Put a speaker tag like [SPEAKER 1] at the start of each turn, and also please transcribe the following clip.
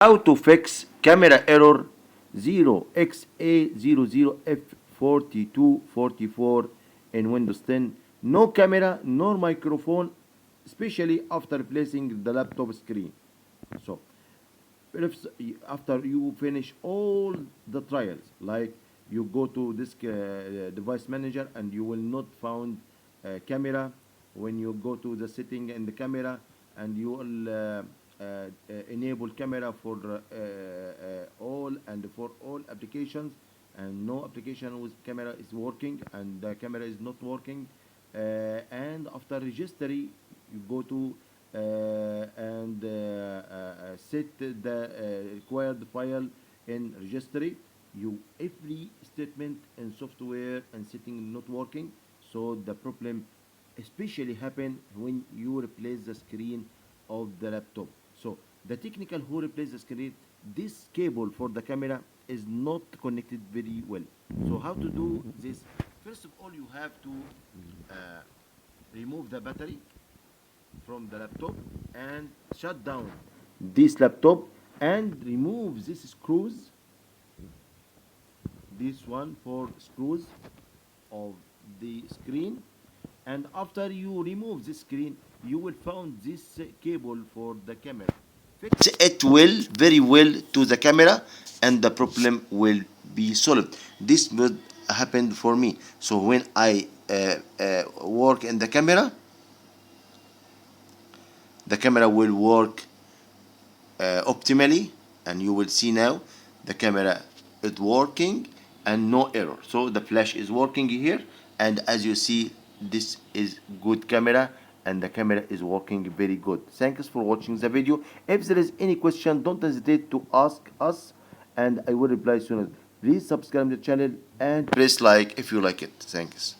[SPEAKER 1] How to fix camera error 0xA00F4244 in Windows 10. No camera nor microphone, especially after replacing the laptop screen. So, after you finish all the trials, like you go to this device manager and you will not found camera. When you go to the setting in the camera and you will enable camera for all and for all applications, and no application with camera is working and the camera is not working, and after registry you go to and set the required file in registry. You every statement in software and setting not working, so the problem especially happen when you replace the screen of the laptop. So the technical who replace the screen, this cable for the camera is not connected very well. So how to do this? First of all, you have to remove the battery from the laptop and shut down this laptop and remove this screws, this one for screws of the screen. And after you remove this screen, you will find this cable for the camera. Fix it well, very well to the camera, and the problem will be solved. This would happen for me. So when I work in the camera will work optimally, and you will see now the camera is working and no error. So the flash is working here, and as you see, this is good camera and the camera is working very good. Thanks for watching the video. If there is any question, don't hesitate to ask us and I will reply soon. Please subscribe to the channel and press like if you like it. Thanks.